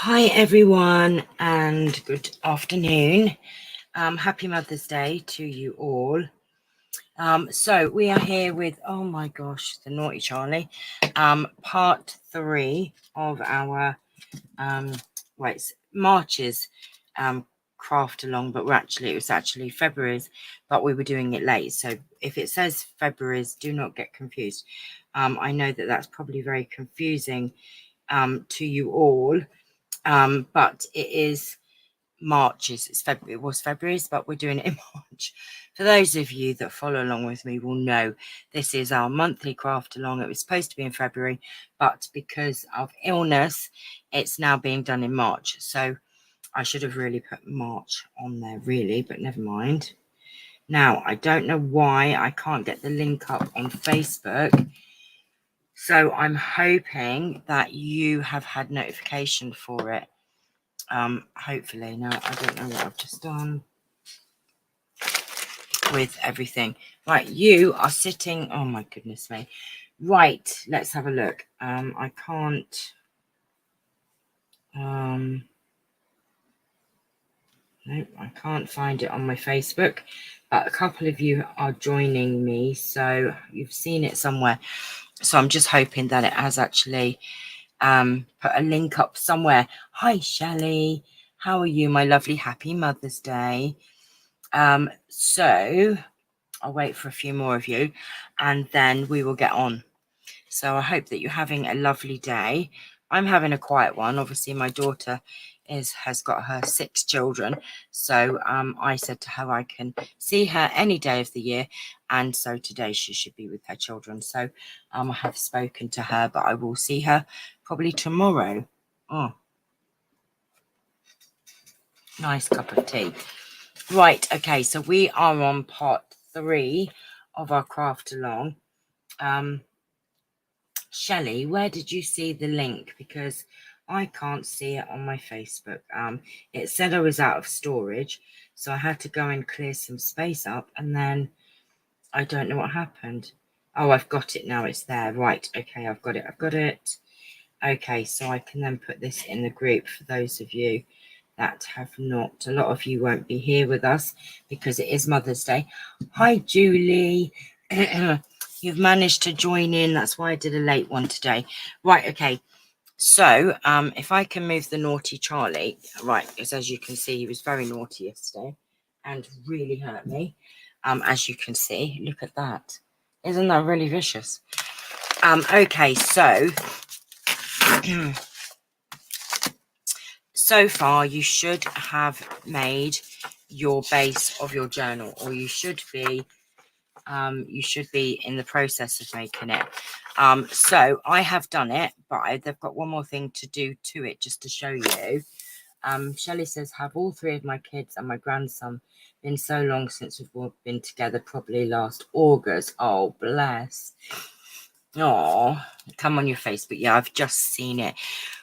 Hi everyone and good afternoon. Happy Mother's Day to you all. So we are here with, oh my gosh, the naughty Charlie, part 3 of our March's craft along, but it was actually February's, but we were doing it late. So if it says February's, do not get confused. I know that that's probably very confusing to you all. But it is March's. It's February. It was February's, but we're doing it in March. For those of you that follow along with me will know this is our monthly craft along. It was supposed to be in February, but because of illness, it's now being done in March. So I should have really put March on there, really, but never mind. Now, I don't know why I can't get the link up on Facebook. So I'm hoping that you have had notification for it. Hopefully. Now I don't know what I've just done with everything. Right, you are sitting, oh my goodness me. Right, let's have a look. I can't no, I can't find it on my Facebook, but a couple of you are joining me, so you've seen it somewhere. So I'm just hoping that it has actually put a link up somewhere. Hi Shelley, how are you, my lovely? Happy Mother's Day. So I'll wait for a few more of you and then we will get on. So I hope that you're having a lovely day. I'm having a quiet one. Obviously my daughter has got her 6 children, so I said to her I can see her any day of the year, and so today she should be with her children. So I have spoken to her, but I will see her probably tomorrow. Oh, nice cup of tea. Right, okay, so we are on part 3 of our craft along. Shelley, where did you see the link? Because I can't see it on my Facebook. It said I was out of storage, so I had to go and clear some space up, and then I don't know what happened. Oh, I've got it now. It's there. Right, okay, I've got it. Okay, so I can then put this in the group for those of you that have not. A lot of you won't be here with us because it is Mother's Day. Hi, Julie. You've managed to join in. That's why I did a late one today. Right, okay. So if I can move the naughty Charlie. Right, because as you can see, he was very naughty yesterday and really hurt me. As you can see, look at that. Isn't that really vicious? Okay, so so far you should have made your base of your journal, or you should be in the process of making it. So I have done it, but they've got one more thing to do to it just to show you. Shelley says, have all 3 of my kids and my grandson been so long since we've been together, probably last August. Oh, bless. Oh, come on your face, but yeah, I've just seen it.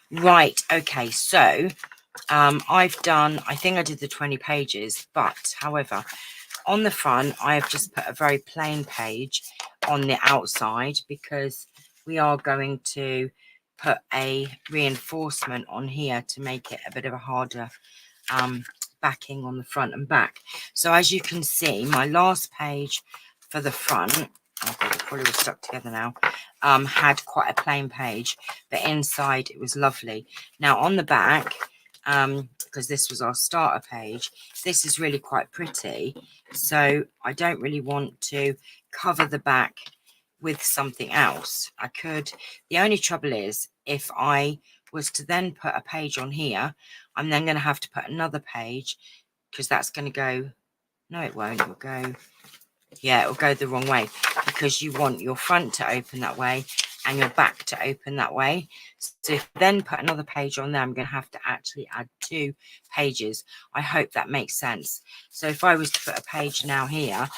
Right, okay, so I've done, I think I did the 20 pages, but however, on the front, I have just put a very plain page on the outside because we are going to put a reinforcement on here to make it a bit of a harder backing on the front and back. So as you can see, my last page for the front, oh God, it probably was stuck together now, had quite a plain page, but inside it was lovely. Now on the back, because this was our starter page, this is really quite pretty, so I don't really want to cover the back with something else. I could, the only trouble is if I was to then put a page on here, I'm then going to have to put another page, because that's going to go, no it won't, it'll go, yeah, it'll go the wrong way, because you want your front to open that way and your back to open that way. So if I then put another page on there, I'm going to have to actually add 2 pages. I hope that makes sense. So if I was to put a page now here,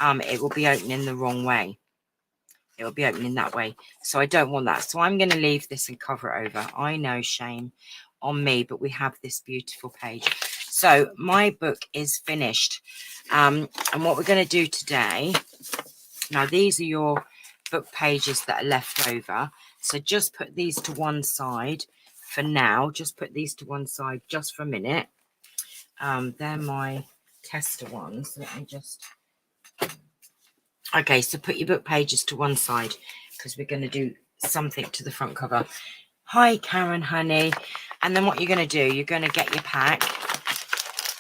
it will be opening the wrong way. It will be opening that way. So I don't want that. So I'm going to leave this and cover it over. I know, shame on me, but we have this beautiful page. So my book is finished. And what we're going to do today, now these are your book pages that are left over. So just put these to one side for now, just put these to one side just for a minute. They're my tester ones. Let me just... Okay, so put your book pages to one side because we're going to do something to the front cover. Hi, Karen, honey. And then what you're going to do, you're going to get your pack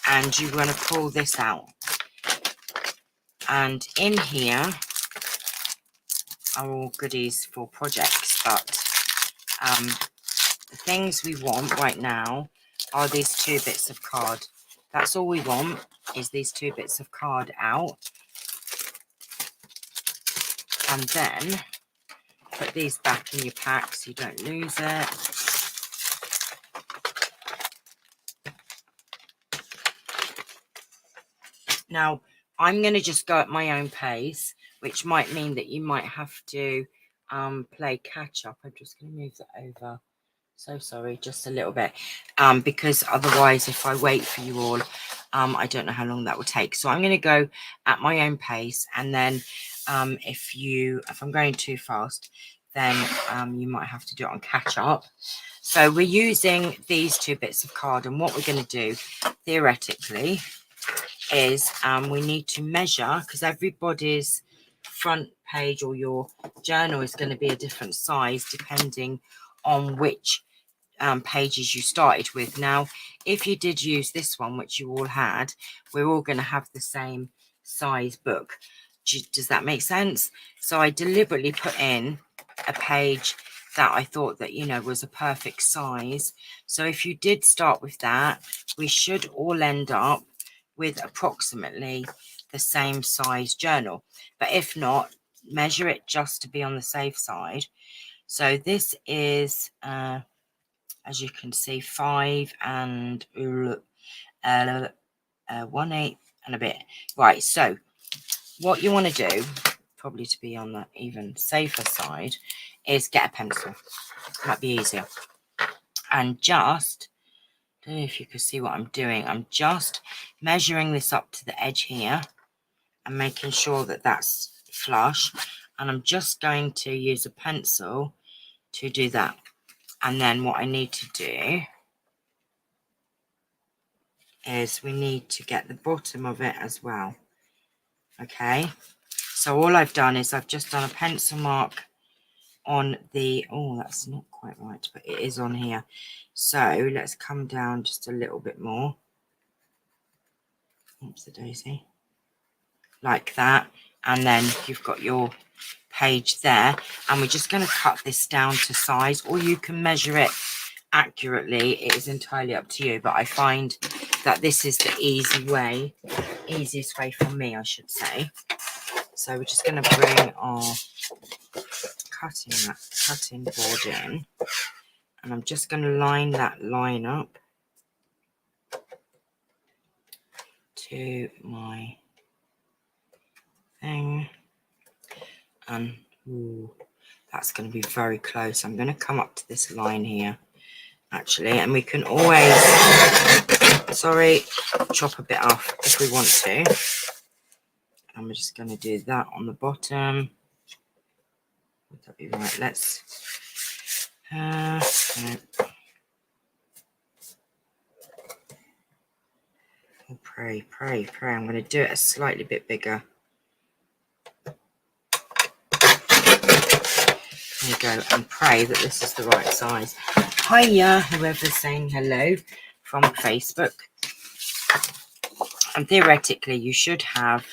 and you're going to pull this out. And in here are all goodies for projects, but the things we want right now are these 2 bits of card. That's all we want, is these 2 bits of card out. And then put these back in your pack so you don't lose it. Now, I'm going to just go at my own pace, which might mean that you might have to play catch up. I'm just going to move that over. So sorry, just a little bit. Because otherwise, if I wait for you all, I don't know how long that will take. So I'm going to go at my own pace. And then if I'm going too fast, then you might have to do it on catch up. So we're using these 2 bits of card. And what we're going to do, theoretically, is we need to measure, because everybody's front page or your journal is going to be a different size depending on which pages you started with. Now, if you did use this one, which you all had, we're all going to have the same size book. Does that make sense? So I deliberately put in a page that I thought that, you know, was a perfect size. So if you did start with that, we should all end up with approximately the same size journal. But if not, measure it just to be on the safe side. So this is as you can see, 5 and 1/8 and a bit. Right, so what you want to do, probably to be on the even safer side, is get a pencil. Might be easier. And just, I don't know if you can see what I'm doing. I'm just measuring this up to the edge here and making sure that that's flush. And I'm just going to use a pencil to do that. And then what I need to do is we need to get the bottom of it as well. Okay, so all I've done is I've just done a pencil mark on the, oh, that's not quite right, but it is on here. So let's come down just a little bit more. Oops, the daisy. Like that. And then you've got your page there. And we're just going to cut this down to size, or you can measure it accurately. It is entirely up to you, but I find that this is the easiest way for me, I should say. So we're just going to bring our cutting board in, and I'm just going to line that line up to my thing, and ooh, that's going to be very close. I'm going to come up to this line here actually, and we can always chop a bit off if we want to. And we're just going to do that on the bottom. Would that be right? Let's no. Oh, pray. I'm going to do it a slightly bit bigger. There you go, and pray that this is the right size. Hiya, whoever's saying hello from Facebook. And theoretically, you should have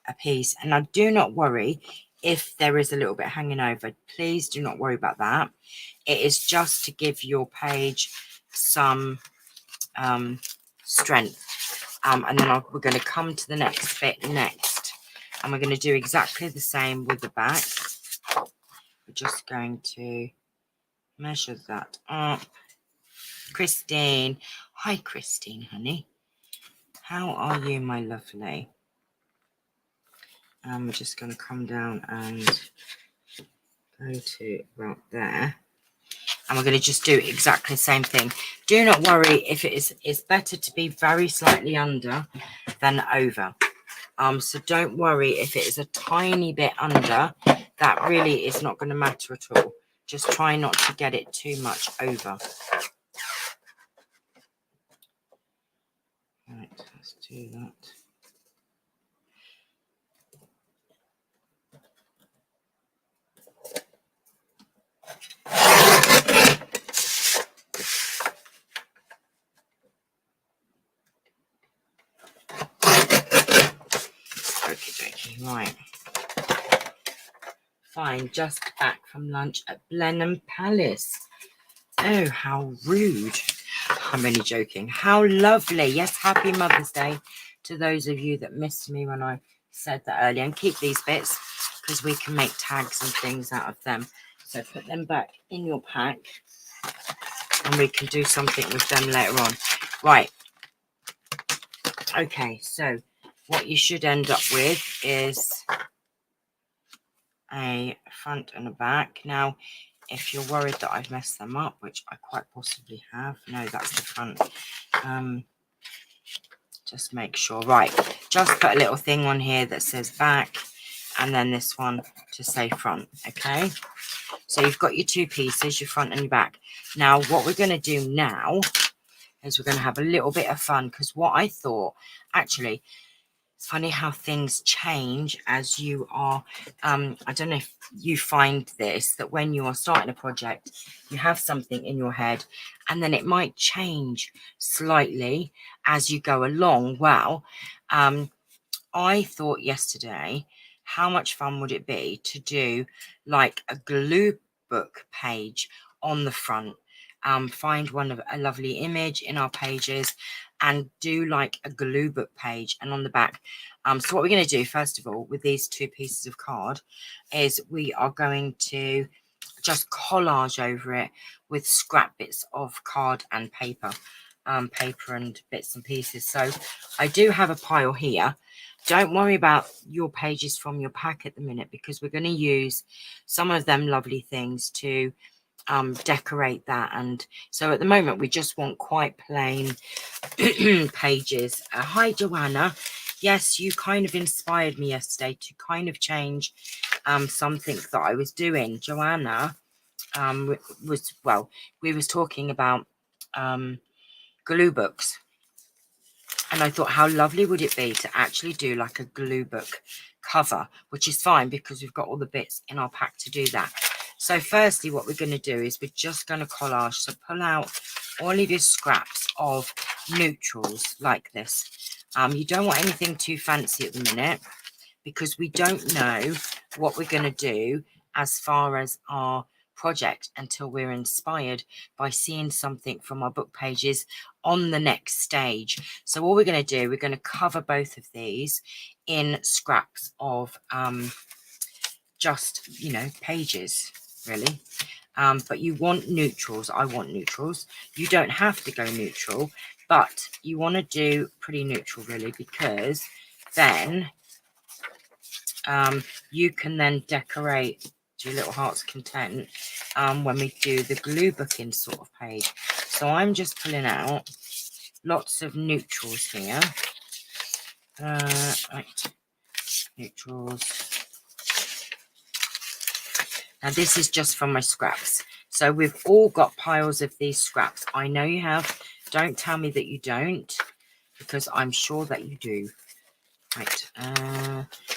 a piece. And now do not worry if there is a little bit hanging over. Please do not worry about that. It is just to give your page some strength. And then we're going to come to the next bit next. And we're going to do exactly the same with the back. We're just going to measure that up. Christine. Hi, Christine, honey. How are you, my lovely? We're just going to come down and go to about there. And we're going to just do exactly the same thing. Do not worry if it's better to be very slightly under than over. So don't worry if it is a tiny bit under. That really is not going to matter at all. Just try not to get it too much over. Right, let's do that. Okay, right. Fine, just back from lunch at Blenheim Palace. Oh, how rude. I'm only joking. How lovely. Yes, happy Mother's Day to those of you that missed me when I said that earlier. And keep these bits because we can make tags and things out of them. So put them back in your pack and we can do something with them later on. Right. Okay, so what you should end up with is a front and a back. Now, if you're worried that I've messed them up, which I quite possibly have, no, that's the front. Just make sure. Right, just put a little thing on here that says back, and then this one to say front. Okay, so you've got your two pieces, your front and your back. Now, what we're going to do now is we're going to have a little bit of fun, because what I thought, actually, it's funny how things change as you are, I don't know if you find this, that when you are starting a project, you have something in your head and then it might change slightly as you go along. Well, I thought yesterday, how much fun would it be to do like a glue book page on the front? Find a lovely image in our pages and do like a glue book page, and on the back. So what we're going to do first of all with these two pieces of card is we are going to just collage over it with scrap bits of card and paper, paper and bits and pieces. So I do have a pile here. Don't worry about your pages from your pack at the minute, because we're going to use some of them lovely things to decorate that. And so at the moment we just want quite plain pages. Hi Joanna. Yes, you kind of inspired me yesterday to kind of change something that I was doing. Joanna we was talking about glue books, and I thought how lovely would it be to actually do like a glue book cover, which is fine because we've got all the bits in our pack to do that. So firstly, what we're going to do is we're just going to collage. So pull out all of your scraps of neutrals like this. You don't want anything too fancy at the minute, because we don't know what we're going to do as far as our project until we're inspired by seeing something from our book pages on the next stage. So all we're going to do, we're going to cover both of these in scraps of just, you know, pages really. But you want neutrals. I want neutrals. You don't have to go neutral, but you want to do pretty neutral really, because then you can then decorate your little heart's content when we do the glue booking sort of page. So I'm just pulling out lots of neutrals here. Right, neutrals. Now this is just from my scraps. So we've all got piles of these scraps. I know you have. Don't tell me that you don't, because I'm sure that you do. Right,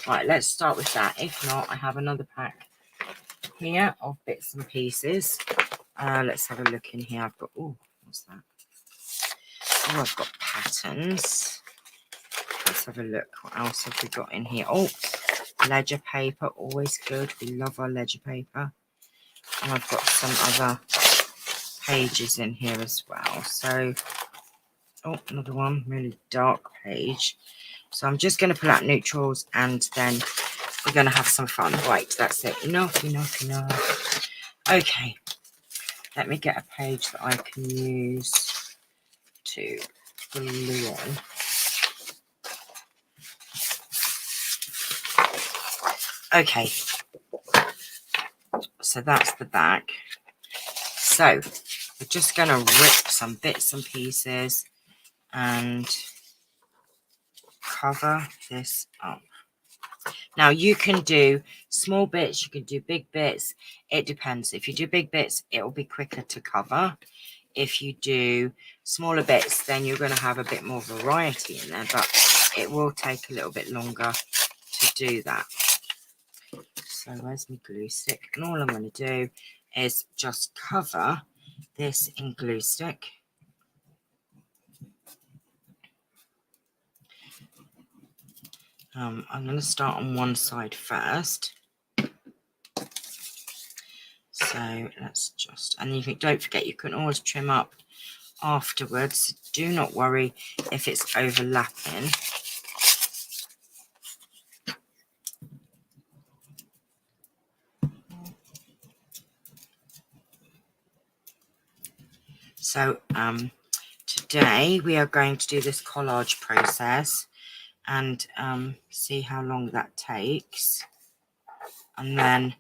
right, let's start with that. If not, I have another pack here of bits and pieces. Let's have a look in here. I've got, oh, what's that? Oh, I've got patterns. Let's have a look. What else have we got in here? Oh, ledger paper, always good. We love our ledger paper. And I've got some other pages in here as well. So, oh, another one, really dark page. So I'm just going to pull out neutrals and then we're going to have some fun. Right, that's it. Enough. Okay, let me get a page that I can use to glue on. Okay, so that's the back. So we're just going to rip some bits and pieces and cover this up. Now you can do small bits, you can do big bits. It depends. If you do big bits, it will be quicker to cover. If you do smaller bits, then you're going to have a bit more variety in there, but it will take a little bit longer to do that. So where's my glue stick? And all I'm going to do is just cover this in glue stick. I'm going to start on one side first. So let's just, and you can, don't forget, you can always trim up afterwards. Do not worry if it's overlapping. So today we are going to do this collage process and see how long that takes. And then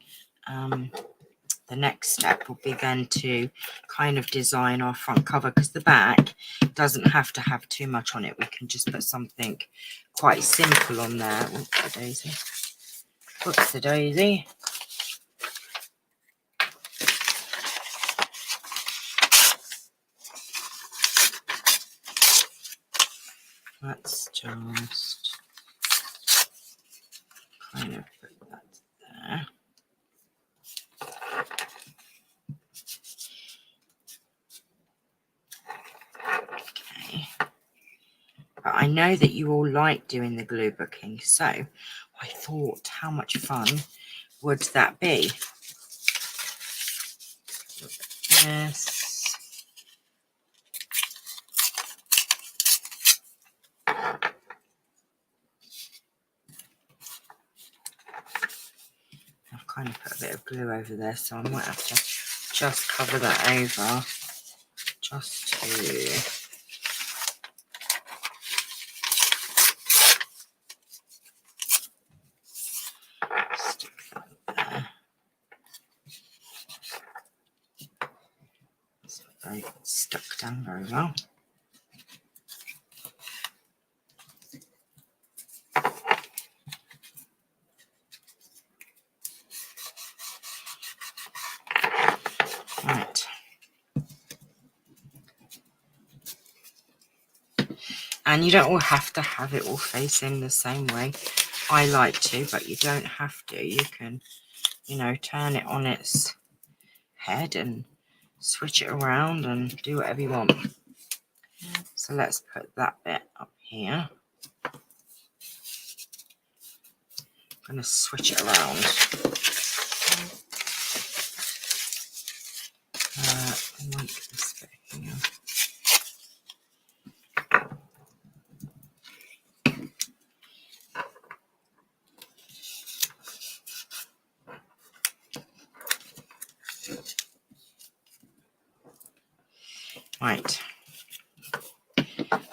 the next step will be then to kind of design our front cover, because the back doesn't have to have too much on it. We can just put something quite simple on there. Whoops, daisy. Whoops, the daisy. Let's just kind of put that there. Okay. But I know that you all like doing the glue booking, so I thought, how much fun would that be? Yes. I've kind of put a bit of glue over there, so I might have to just cover that over, just to stick that there. It's very stuck down very well. Right. And you don't all have to have it all facing the same way. I like to, but you don't have to. You can, you know, turn it on its head and switch it around and do whatever you want. So let's put that bit up here. I'm going to switch it around. I like this bit here. Right.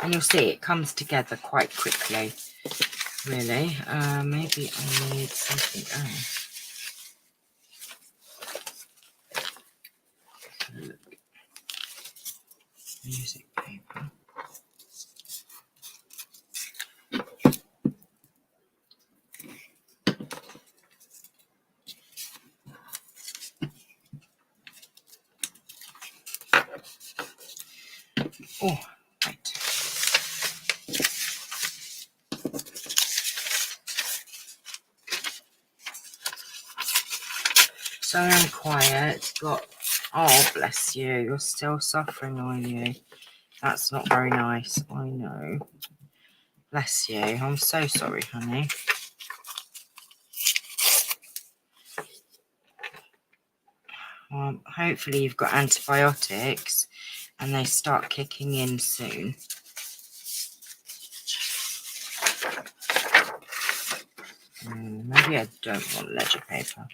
And you'll see it comes together quite quickly, really. Maybe I need something else. Look. Music paper. Oh, right. So I'm quiet. Got, oh, bless you. You're still suffering, aren't you? That's not very nice. I know. Bless you. I'm so sorry, honey. Hopefully you've got antibiotics and they start kicking in soon. Maybe I don't want ledger paper.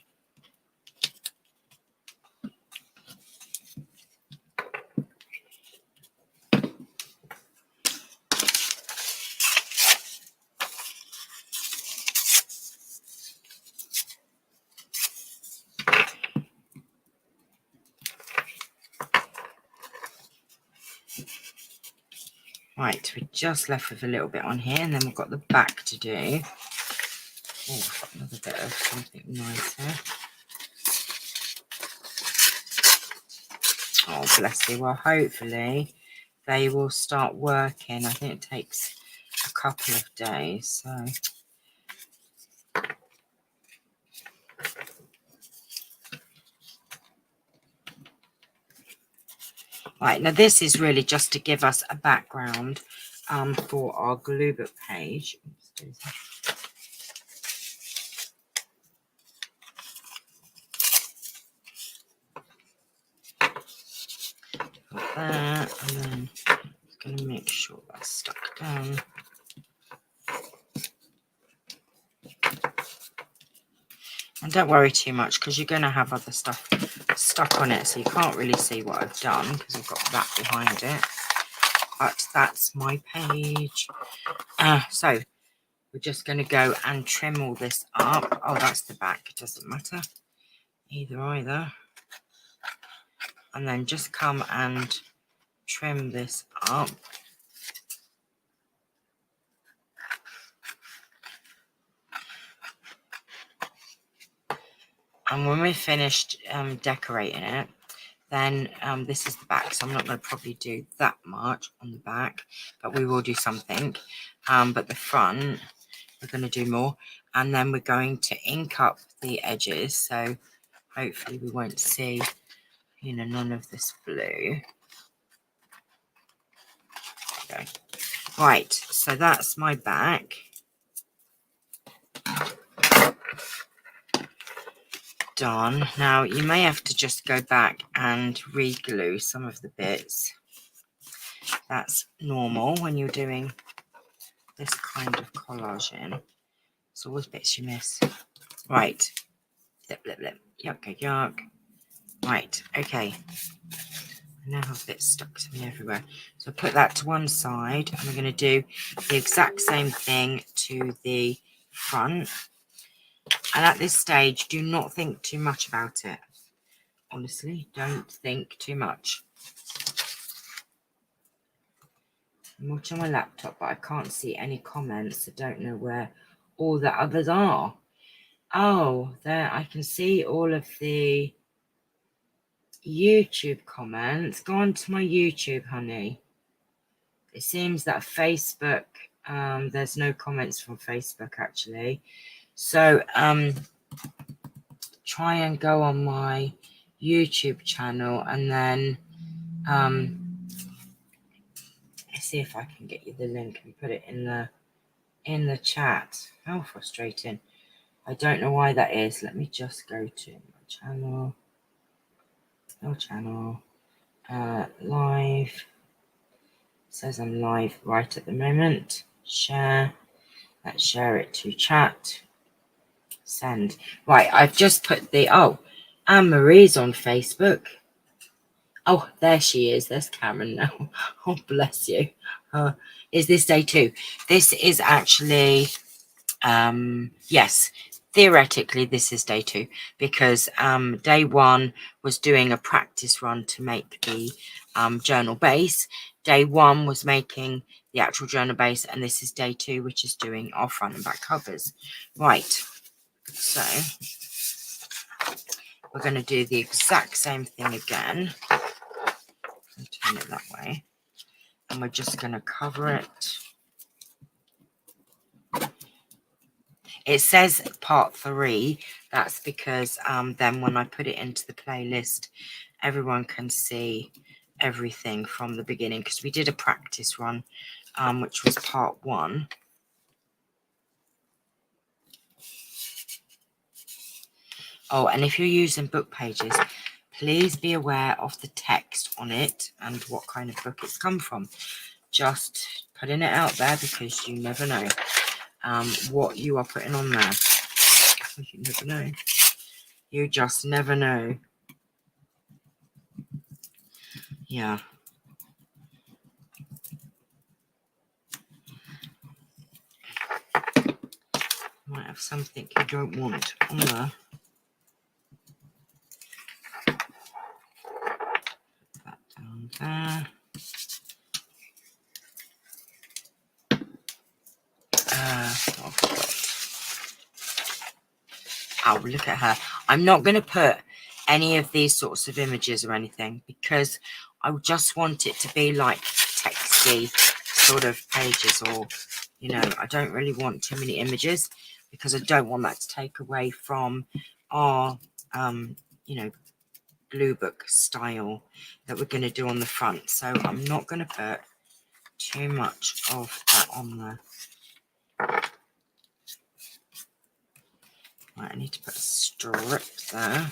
Right, we're just left with a little bit on here, and then we've got the back to do. Oh, I've got another bit of something nice here. Oh, bless you. Well, hopefully they will start working. I think it takes a couple of days, so... Right, now this is really just to give us a background for our glue book page. Like that, and then I'm going to make sure that's stuck down. And don't worry too much because you're going to have other stuff stuck on it, so you can't really see what I've done because I've got that behind it. But that's my page. So we're just going to go and trim all this up. Oh, that's the back. It doesn't matter. Either. And then just come and trim this up. And when we're finished decorating it, then this is the back. So I'm not going to probably do that much on the back, but we will do something. But the front, we're going to do more. And then we're going to ink up the edges. So hopefully we won't see, you know, none of this blue. Okay. Right, so that's my back. Done. Now you may have to just go back and re-glue some of the bits. That's normal when you're doing this kind of collaging. It's always bits you miss. Right. Blip, blip, blip. Yuck, yuck. Right, okay. I now have bits stuck to me everywhere. So put that to one side, and we're going to do the exact same thing to the front. And at this stage, do not think too much about it. Honestly, don't think too much. I'm watching my laptop, but I can't see any comments. I don't know where all the others are. Oh, there I can see all of the YouTube comments. Go on to my YouTube, honey. It seems that Facebook, there's no comments from Facebook actually. So try and go on my YouTube channel and then see if I can get you the link and put it in the chat. How frustrating. I don't know why that is. Let me just go to my channel. No channel. Live. It says I'm live right at the moment. Share. Let's share it to chat. Send. Right, I've just put the... Oh, Anne-Marie's on Facebook. Oh, there she is. There's Cameron now. Oh, bless you. Is this day 2? This is actually... yes, theoretically this is day 2 because day 1 was doing a practice run to make the journal base. Day 1 was making the actual journal base, and this is day 2, which is doing our front and back covers. Right, so we're going to do the exact same thing again. Turn it that way, and we're just going to cover it. It says part 3. That's because then when I put it into the playlist, everyone can see everything from the beginning, because we did a practice run, which was part 1. Oh, and if you're using book pages, please be aware of the text on it and what kind of book it's come from. Just putting it out there because you never know what you are putting on there. You never know. You just never know. Yeah. Might have something you don't want on there. Put that down there. What have I got? Oh, look at her. I'm not going to put any of these sorts of images or anything because I just want it to be like texty sort of pages, or, you know, I don't really want too many images because I don't want that to take away from our, you know, blue book style that we're going to do on the front. So I'm not going to put too much of that on there. Right, I need to put a strip there.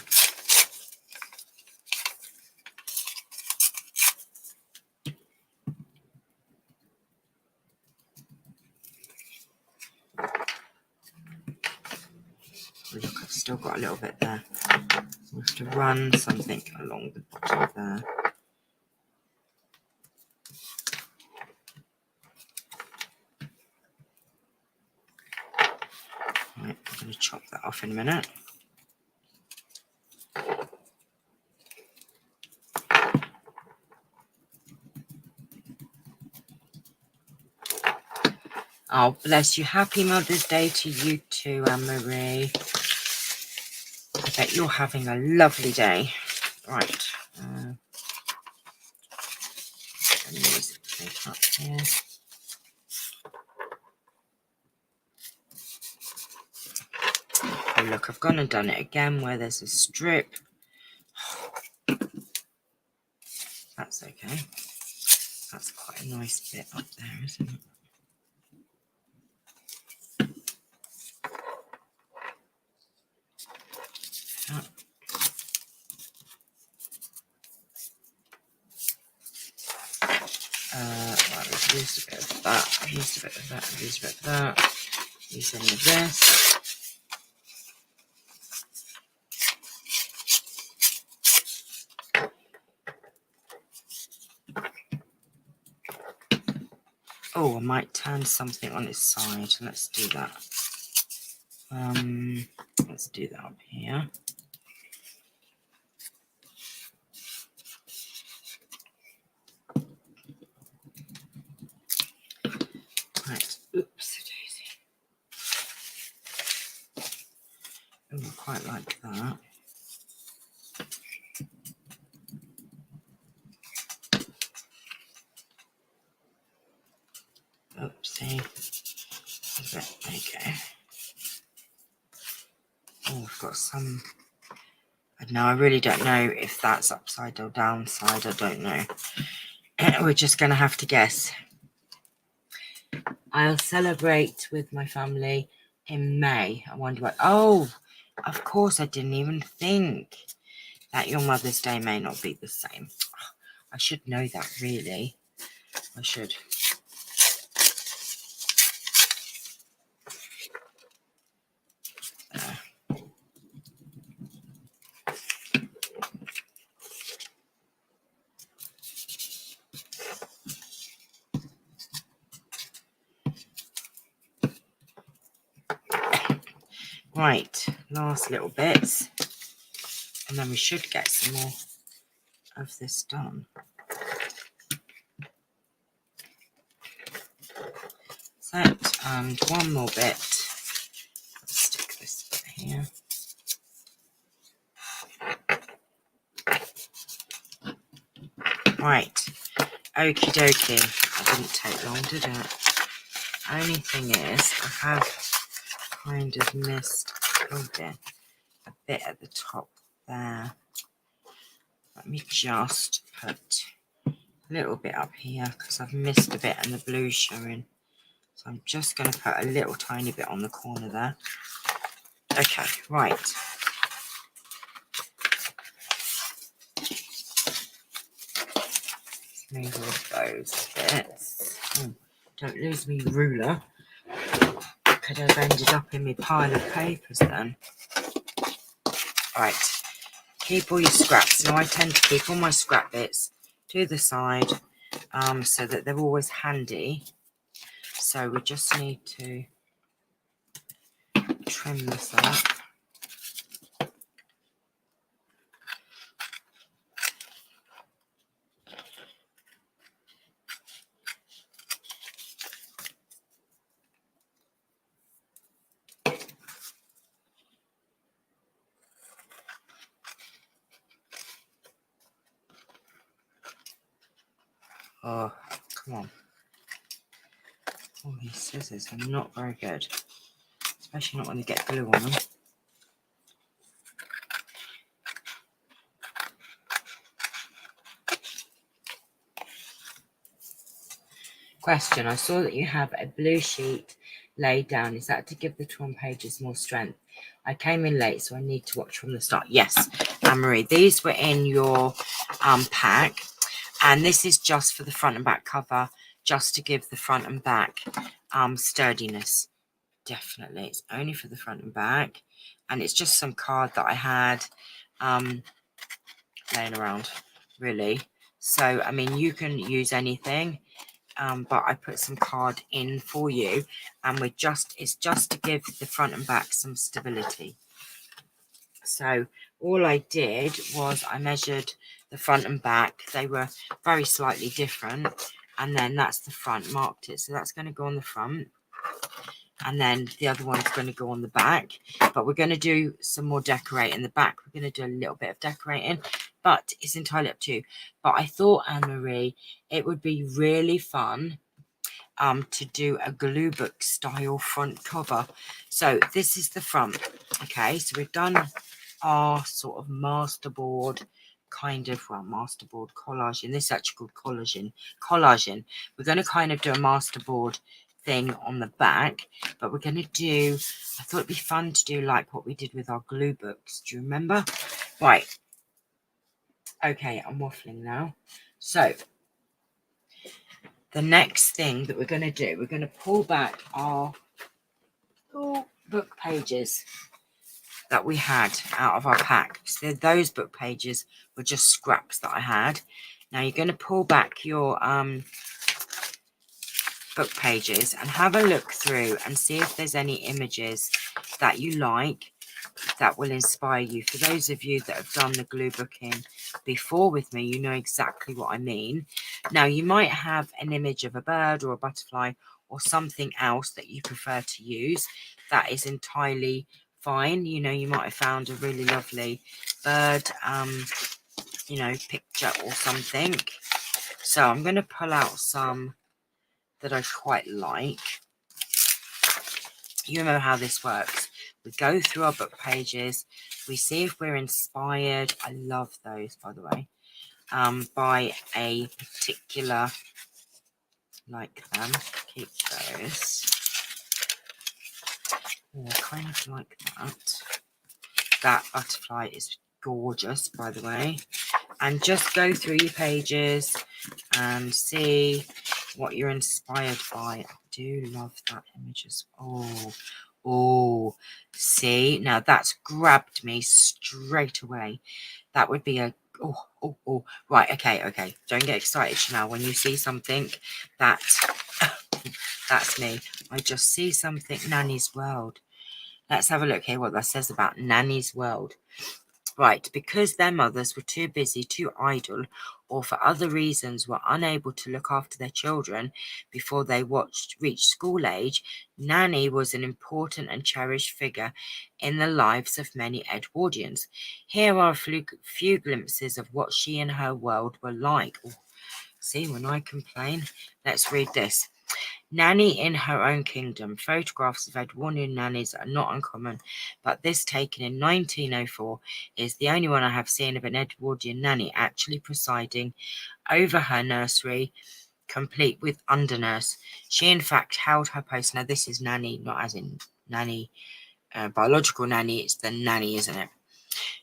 Look, I've still got a little bit there. We have to run something along the bottom there. Right, I'm going to chop that off in a minute. Oh, bless you. Happy Mother's Day to you too, Anne-Marie. I bet you're having a lovely day. Right. Up here. Oh, look, I've gone and done it again where there's a strip. That's okay. That's quite a nice bit up there, isn't it? Right, we've used a bit of that, I've used a bit of that, I've used a bit of that, use any of this. Oh, I might turn something on its side. Let's do that. Let's do that up here. Right, oops, daisy. Oh, I quite like that. Oopsie. There you go. Oh, I've got some. No, I really don't know if that's upside or downside. I don't know. We're just going to have to guess. I'll celebrate with my family in May. I wonder what. Oh, of course, I didn't even think that your Mother's Day may not be the same. I should know that, really. I should. Right, last little bits, and then we should get some more of this done. That, and one more bit. Let's stick this bit here. Right, okie dokie. I didn't take long, did it? Only thing is, I have kind of missed a bit at the top there. Let me just put a little bit up here because I've missed a bit and the blue's showing. So I'm just going to put a little tiny bit on the corner there. Okay, right. Move all those bits. Oh, don't lose me ruler. Could have ended up in my pile of papers then. Right. Keep all your scraps. Now I tend to keep all my scrap bits to the side so that they're always handy. So we just need to trim this up. Oh, come on. Oh, these scissors are not very good. Especially not when they get glue on them. Question. I saw that you have a blue sheet laid down. Is that to give the torn pages more strength? I came in late, so I need to watch from the start. Yes, Anne-Marie. These were in your pack. And this is just for the front and back cover, just to give the front and back sturdiness. Definitely. It's only for the front and back. And it's just some card that I had laying around, really. So, I mean, you can use anything. But I put some card in for you, and it's just to give the front and back some stability. So all I did was I measured the front and back. They were very slightly different, and then that's the front, marked it. So that's going to go on the front, and then the other one's going to go on the back. But we're going to do some more decorating. The back, we're going to do a little bit of decorating, but it's entirely up to you. But I thought, Anne-Marie, it would be really fun to do a glue book style front cover. So this is the front. Okay, so we've done our sort of masterboard kind of, well, masterboard collaging. This is actually called collaging. We're going to kind of do a masterboard thing on the back, but we're going to do, I thought it'd be fun to do like what we did with our glue books. Do you remember? Right. Okay, I'm waffling now. So the next thing that we're going to do, we're going to pull back our book pages that we had out of our pack. So those book pages were just scraps that I had. Now you're going to pull back your book pages and have a look through and see if there's any images that you like that will inspire you. For those of you that have done the glue booking before with me, you know exactly what I mean. Now you might have an image of a bird or a butterfly or something else that you prefer to use. That is entirely fine. You know, you might have found a really lovely bird picture or something. So I'm going to pull out some that I quite like. You know how this works. We go through our book pages, we see if we're inspired. I love those, by the way, by a particular, like them. Keep those. Oh, kind of like that. That butterfly is gorgeous, by the way. And just go through your pages and see what you're inspired by. I do love that image as well. Oh, see, now that's grabbed me straight away. That would be a right. Okay. Don't get excited, Chanel, when you see something that that's me. I just see something. Nanny's World. Let's have a look here what that says about Nanny's World. Right, because their mothers were too busy, too idle, or for other reasons were unable to look after their children before they reached school age, Nanny was an important and cherished figure in the lives of many Edwardians. Here are a few glimpses of what she and her world were like. Ooh, see, when I complain, let's read this. Nanny in her own kingdom. Photographs of Edwardian nannies are not uncommon, but this taken in 1904 is the only one I have seen of an Edwardian nanny actually presiding over her nursery, complete with undernurse. She in fact held her post. Now this is nanny, not as in nanny, biological nanny, it's the nanny, isn't it?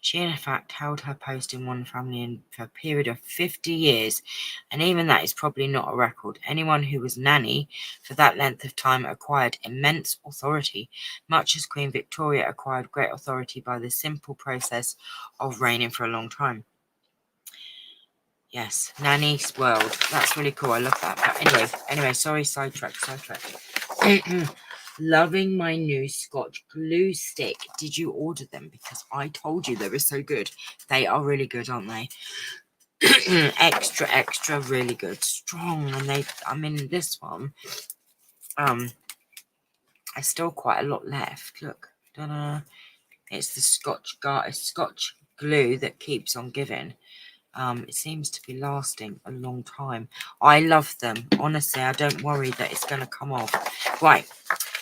She in fact held her post in one family for a period of 50 years, and even that is probably not a record. Anyone who was nanny for that length of time acquired immense authority, much as Queen Victoria acquired great authority by the simple process of reigning for a long time. Yes, Nanny's World. That's really cool. I love that. But anyway, sorry, sidetrack. Loving my new Scotch glue stick. Did you order them? Because I told you they were so good. They are really good, aren't they? extra really good. Strong. And this one, there's still quite a lot left. Look. Ta-da. It's the Scotch glue that keeps on giving. It seems to be lasting a long time. I love them. Honestly, I don't worry that it's going to come off. Right.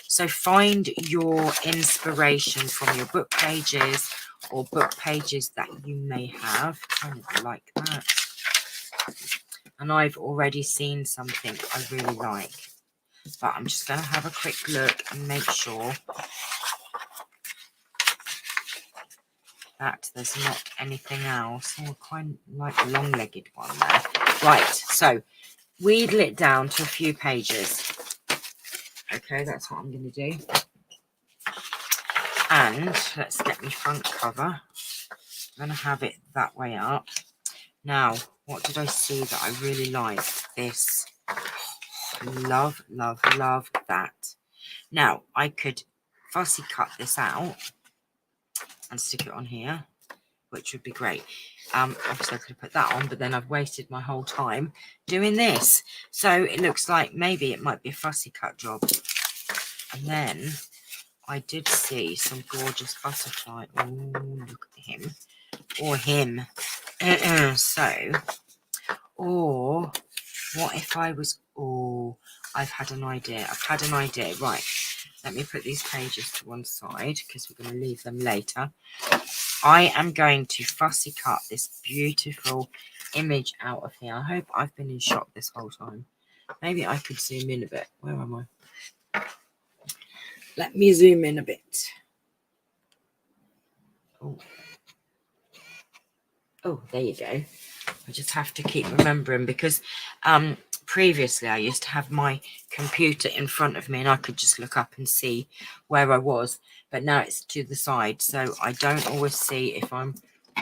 So find your inspiration from your book pages or book pages that you may have. Kind of like that. And I've already seen something I really like. But I'm just going to have a quick look and make sure that there's not anything else. Oh, kind of like a long-legged one there. Right, so wheedle it down to a few pages. Okay, that's what I'm going to do. And let's get my front cover. I'm going to have it that way up. Now, what did I see that I really like? This. Love, love, love that. Now, I could fussy cut this out and stick it on here, which would be great. Obviously I could have put that on, but then I've wasted my whole time doing this. So it looks like maybe it might be a fussy cut job. And then I did see some gorgeous butterfly. Oh, look at him. Or him. So, or what if I was, oh, I've had an idea. Right, let me put these pages to one side because we're going to leave them later. I am going to fussy cut this beautiful image out of here. I hope I've been in shot this whole time. Maybe I could zoom in a bit. Where am I? Let me zoom in a bit. Oh, there you go. I just have to keep remembering because previously I used to have my computer in front of me and I could just look up and see where I was, but now it's to the side, so I don't always see if I'm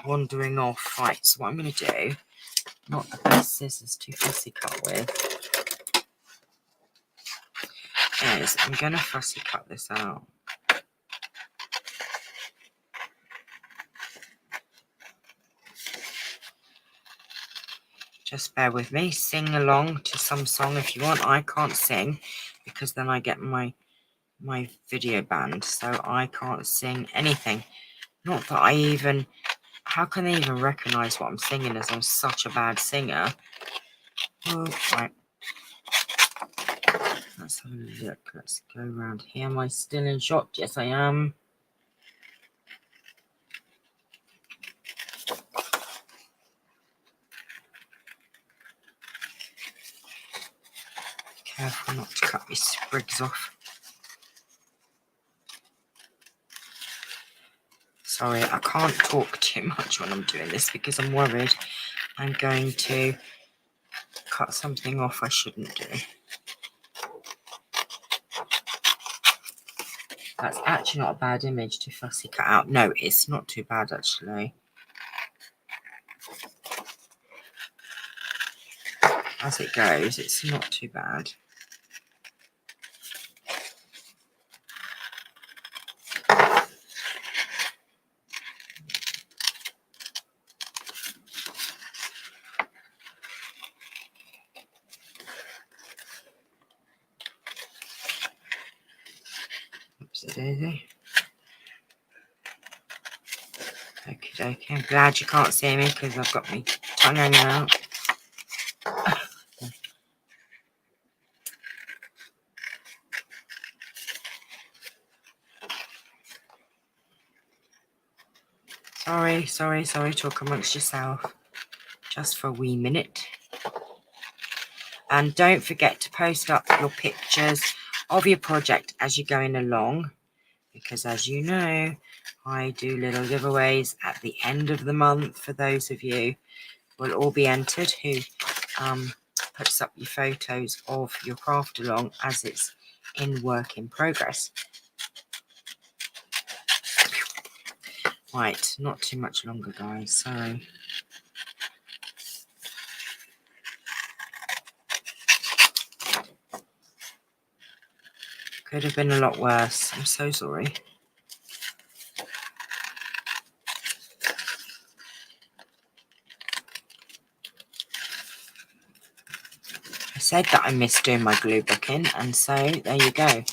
wandering off. Right, so what I'm going to do, not the best scissors to fussy cut with, is I'm going to fussy cut this out. Just bear with me. Sing along to some song if you want. I can't sing because then I get my video banned, so I can't sing anything. Not that I even, how can they even recognize what I'm singing as I'm such a bad singer? Oh, right. Let's have a look. Let's go around here. Am I still in shot? Yes, I am. Careful not to cut my sprigs off. Sorry, I can't talk too much when I'm doing this because I'm worried I'm going to cut something off I shouldn't do. That's actually not a bad image to fussy cut out. No, it's not too bad actually. As it goes, it's not too bad. Oopsie daisy. Okay, I'm glad you can't see me because I've got my tongue hanging out. Sorry, talk amongst yourself. Just for a wee minute. And don't forget to post up your pictures of your project as you're going along. Because as you know, I do little giveaways at the end of the month for those of you who will all be entered who puts up your photos of your craft along as it's in work in progress. Right, not too much longer, guys. Sorry. Could have been a lot worse. I'm so sorry. I said that I missed doing my glue booking, and so there you go.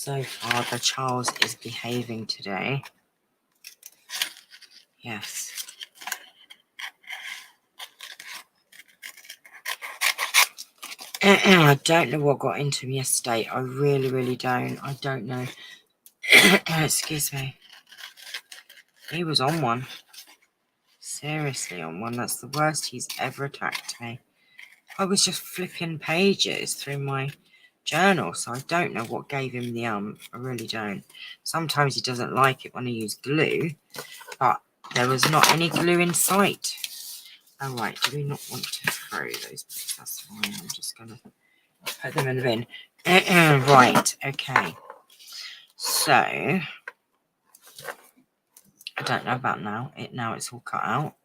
So far, the Charles is behaving today. Yes. I don't know what got into him yesterday. I really don't. I don't know. Excuse me. He was on one. Seriously on one. That's the worst he's ever attacked me. I was just flipping pages through my journal, so I don't know what gave him the I really don't. Sometimes he doesn't like it when I use glue, but there was not any glue in sight. Oh right, do we not want to throw those bits? That's fine. I'm just gonna put them in the bin. Right, okay. So I don't know about now. Now it's all cut out.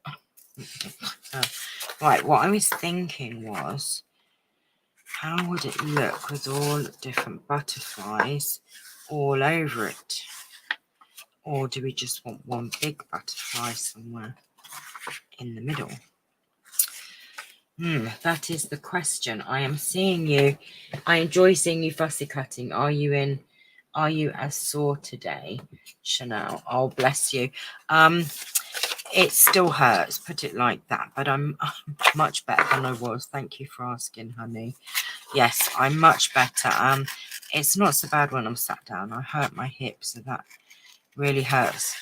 Right, what I was thinking was, how would it look with all different butterflies all over it? Or do we just want one big butterfly somewhere in the middle? That is the question. I am seeing you. I enjoy seeing you fussy cutting. Are you as sore today, Chanel? Oh, bless you. It still hurts, put it like that, but I'm much better than I was. Thank you for asking, honey. Yes, I'm much better. It's not so bad when I'm sat down. I hurt my hip, so that really hurts.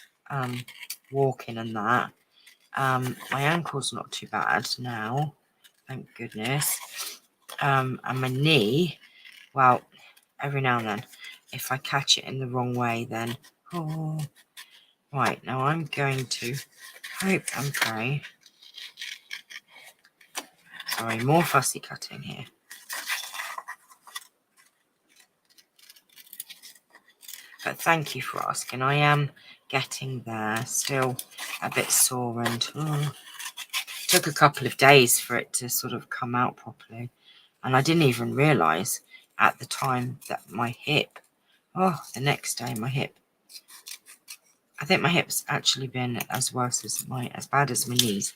Walking and that. My ankle's not too bad now. Thank goodness. And my knee, well, every now and then, if I catch it in the wrong way, then, oh. Right, now I'm going to hope and pray. Sorry, more fussy cutting here. But thank you for asking. I am getting there, still a bit sore, and took a couple of days for it to sort of come out properly. And I didn't even realise at the time that my hip, the next day my hip, I think my hip's actually been as bad as my knees.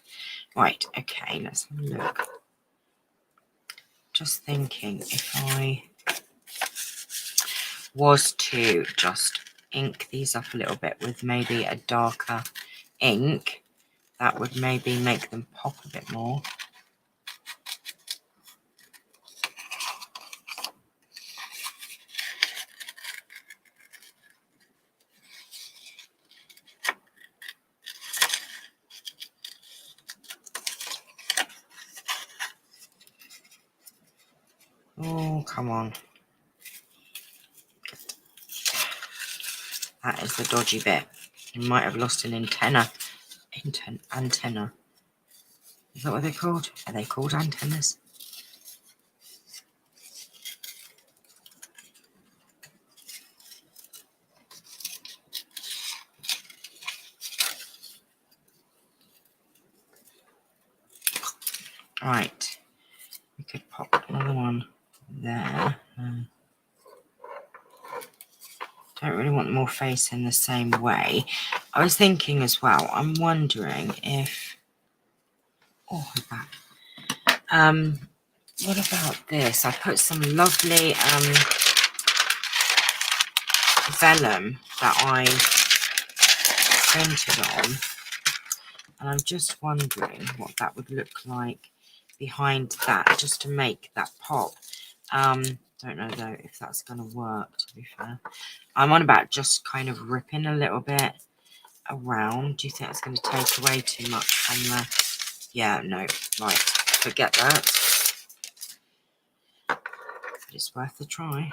Right, okay, let's have a look. Just thinking if I was to just ink these up a little bit with maybe a darker ink, that would maybe make them pop a bit more. Oh, come on. That is the dodgy bit. You might have lost an antenna. Antenna. Is that what they're called? Are they called antennas? Right. We could pop another one there. Don't really want them all facing the same way. I was thinking as well, I'm wondering if... Oh, I'm back. What about this? I put some lovely vellum that I printed on, and I'm just wondering what that would look like behind that, just to make that pop. Don't know though if that's going to work, to be fair. I'm on about just kind of ripping a little bit around. Do you think it's going to take away too much from the... Yeah, no, right, forget that. But it's worth a try.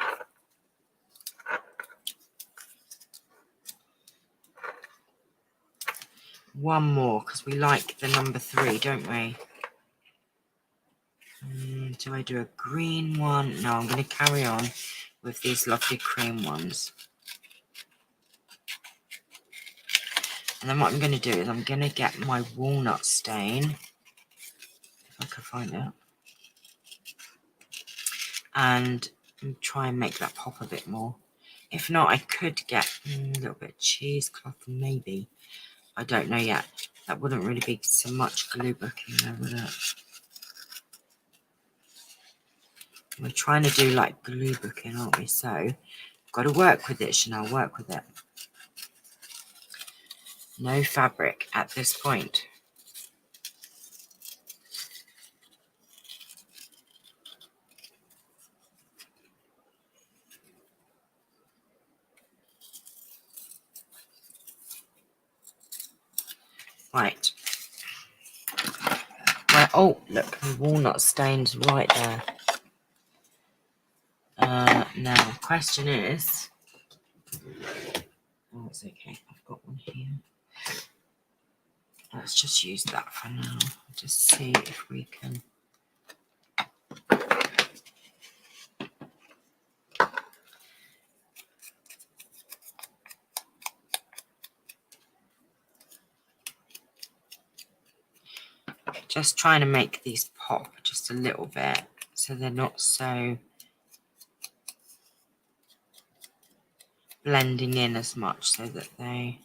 One more, because we like the number 3, don't we? Do I do a green one? No, I'm going to carry on with these lovely cream ones. And then what I'm going to do is I'm going to get my walnut stain, if I can find it, and try and make that pop a bit more. If not, I could get a little bit of cheesecloth, maybe. I don't know yet. That wouldn't really be so much glue booking there, would it? We're trying to do like glue booking, aren't we? So Got to work with it, Chanel, work with it. No fabric at this point. Right. Well, oh, look, the walnut stains right there. Now, question is... Oh, it's okay. I've got one here. Let's just use that for now. Just see if we can... Just trying to make these pop just a little bit so they're not so blending in as much, so that they...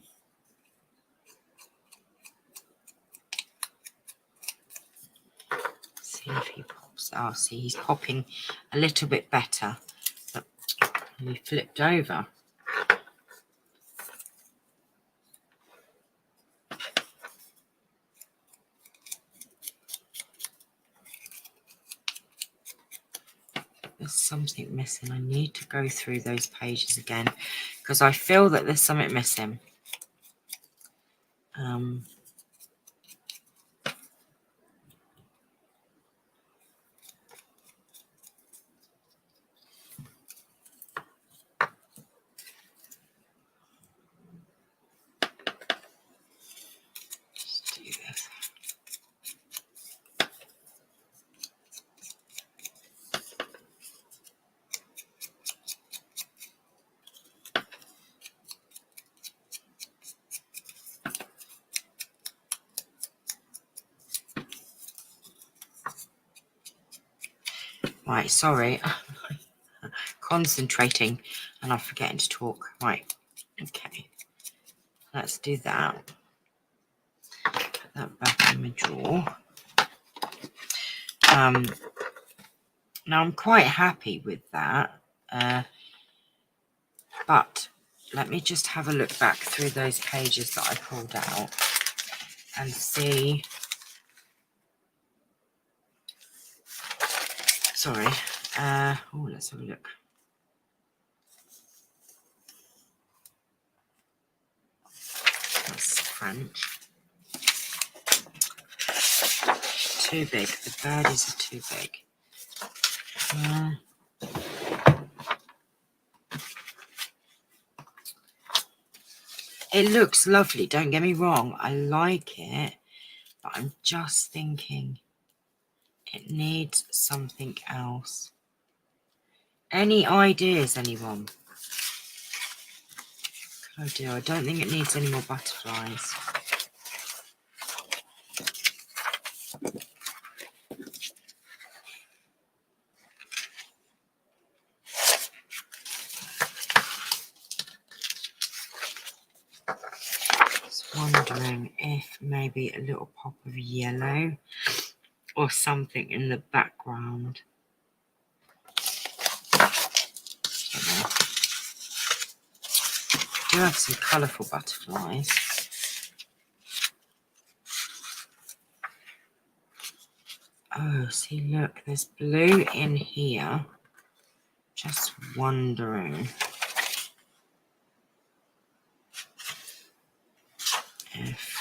See if he pops. Oh, see, he's popping a little bit better. But he flipped over. There's something missing. I need to go through those pages again because I feel that there's something missing. Let's do this. Right, sorry. Concentrating and I'm forgetting to talk. Right, okay. Let's do that. Put that back in my drawer. Now I'm quite happy with that. But let me just have a look back through those pages that I pulled out and see. Sorry. Oh, let's have a look. That's French. Too big. The birdies are too big. It looks lovely, don't get me wrong. I like it, but I'm just thinking it needs something else. Any ideas, anyone? What could I do? I don't think it needs any more butterflies. Wondering if maybe a little pop of yellow or something in the background. I do have some colourful butterflies. Oh, see, look, there's blue in here. Just wondering if...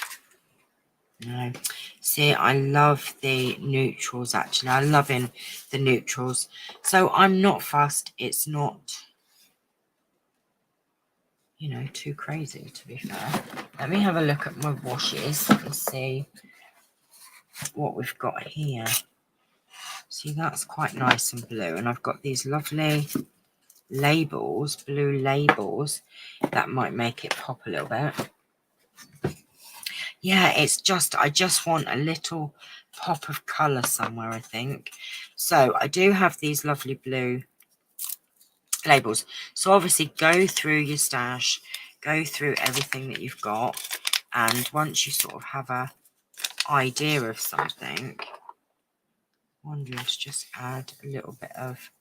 No. See, I love the neutrals, actually. I'm loving the neutrals. So I'm not fussed. It's not, you know, too crazy, to be fair. Let me have a look at my washes and see what we've got here. See, that's quite nice and blue. And I've got these lovely labels, blue labels, that might make it pop a little bit. Yeah, it's just, I just want a little pop of colour somewhere, I think. So I do have these lovely blue labels. So obviously go through your stash, go through everything that you've got. And once you sort of have a idea of something, wondering to just add a little bit of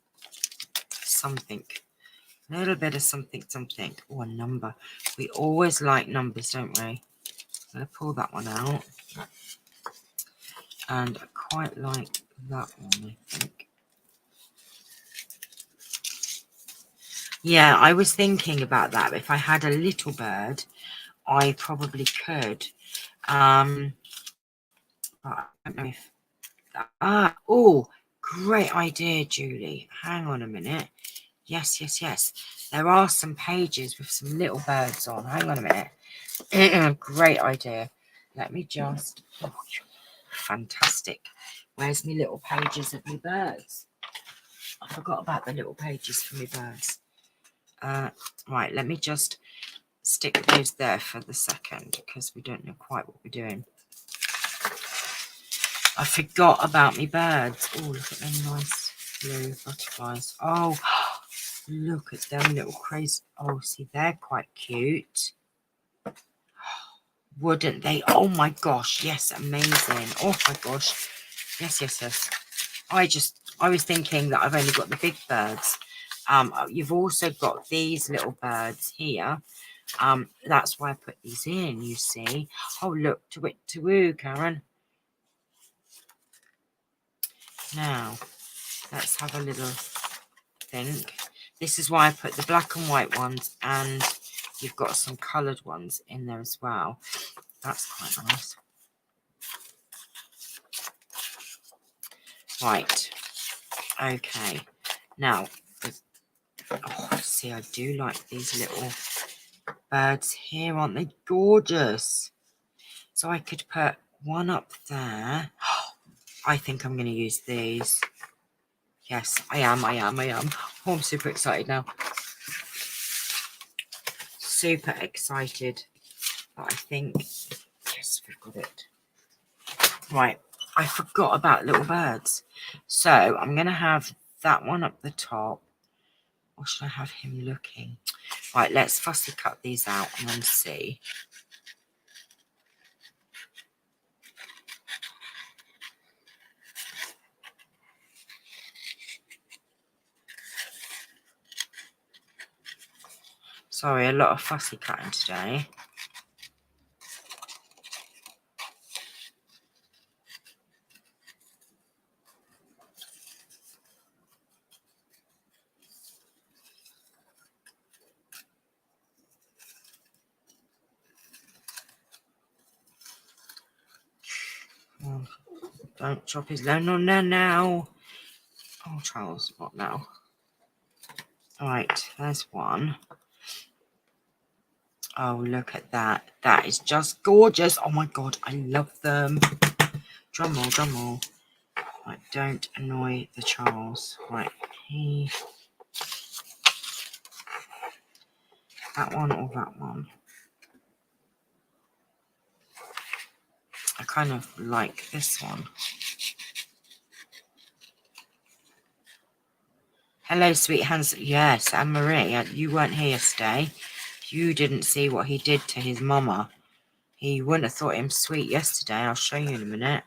something A little bit of something, something. Oh, a number. We always like numbers, don't we? I'm going to pull that one out. And I quite like that one, I think. Yeah, I was thinking about that. If I had a little bird, I probably could. But I don't know if... oh, great idea, Julie. Hang on a minute. Yes, yes, yes. There are some pages with some little birds on. Hang on a minute. Great idea. Let me just... Oh, fantastic. Where's my little pages of my birds? I forgot about the little pages for my birds. Right, let me just stick those there for the second because we don't know quite what we're doing. I forgot about my birds. Oh, look at them nice blue butterflies. Oh, look at them little crazy. Oh, see, they're quite cute. Wouldn't they? Oh my gosh, yes, amazing. Oh my gosh. Yes, yes, yes. I was thinking that I've only got the big birds. You've also got these little birds here. That's why I put these in, you see. Oh, look, to woo, Karen. Now, let's have a little think. This is why I put the black and white ones, and you've got some coloured ones in there as well. That's quite nice. Right. Okay. Now, oh, see, I do like these little birds here, aren't they gorgeous? So I could put one up there. I think I'm going to use these. Yes, I am. Oh, I'm super excited now. Super excited. But I think, yes, we've got it. Right, I forgot about little birds. So I'm going to have that one up the top. Or should I have him looking? Right, let's fussy cut these out and then see. Sorry, a lot of fussy cutting today. Oh, don't chop his leg. No, no, now. Oh, Charles, what now? All right, there's one. Oh, look at that. That is just gorgeous. Oh, my God, I love them. Drum roll, drum roll. Right, don't annoy the Charles. Right, that one or that one? I kind of like this one. Hello, sweet hands. Yes, Anne-Marie, you weren't here yesterday. You didn't see what he did to his mama. He wouldn't have thought him sweet yesterday. I'll show you in a minute.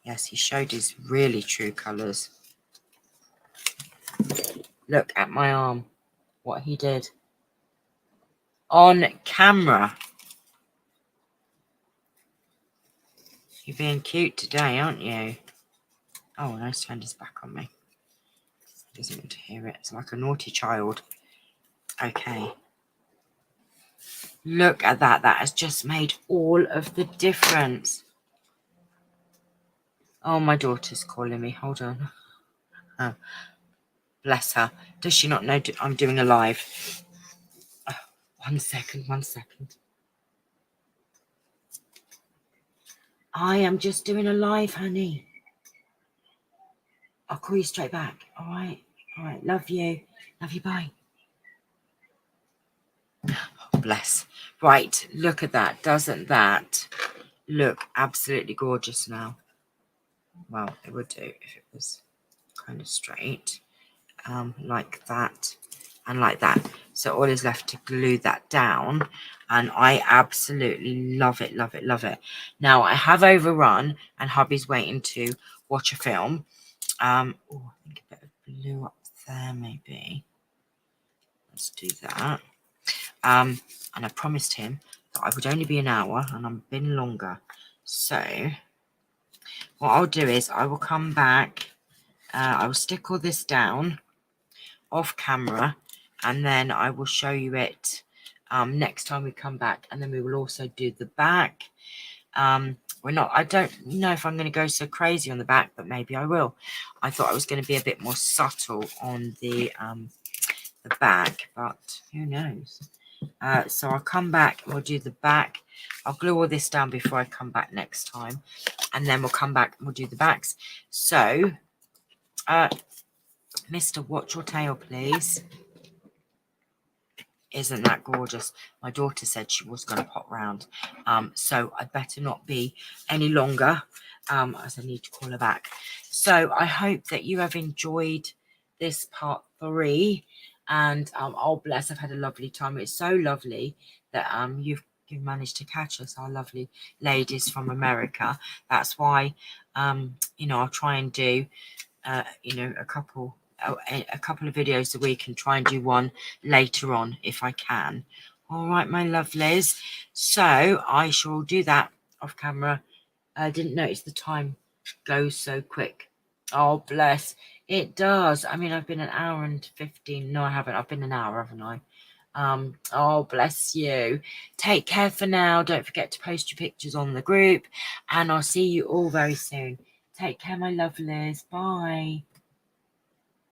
Yes, he showed his really true colours. Look at my arm. What he did. On camera. You're being cute today, aren't you? Oh, no, he's turned his back on me. He doesn't want to hear it. It's like a naughty child. Okay. Look at that. That has just made all of the difference. Oh, my daughter's calling me. Hold on. Oh, bless her. Does she not know I'm doing a live? Oh, 1 second, 1 second. I am just doing a live, honey. I'll call you straight back. All right. All right. Love you. Love you. Bye. Oh, bless. Right. Look at that. Doesn't that look absolutely gorgeous now? Well, it would do if it was kind of straight. Like that and like that. So all is left to glue that down, and I absolutely love it, love it, love it. Now I have overrun, and hubby's waiting to watch a film. Oh, I think a bit of blue up there maybe. Let's do that. And I promised him that I would only be an hour, and I've been longer. So what I'll do is I will come back. I will stick all this down off camera, and then I will show you it next time we come back, and then we will also do the back. I don't know if I'm going to go so crazy on the back, but maybe I will. I thought I was going to be a bit more subtle on the back, but who knows. So I'll come back and we'll do the back. I'll glue all this down before I come back next time, and then we'll come back and we'll do the backs. So Mr. Watch Your Tail, please. Isn't that gorgeous? My daughter said she was going to pop round, so I'd better not be any longer, as I need to call her back. So I hope that you have enjoyed this part 3, and oh bless, I've had a lovely time. It's so lovely that you've managed to catch us, our lovely ladies from America. That's why I'll try and do a couple of videos a week, and try and do one later on if I can. All right, my lovelies. So I shall do that off camera. I didn't notice the time goes so quick. Oh, bless. It does. I mean, I've been an hour and 15. No, I haven't. I've been an hour, haven't I? Oh, bless you. Take care for now. Don't forget to post your pictures on the group, and I'll see you all very soon. Take care, my lovelies. Bye.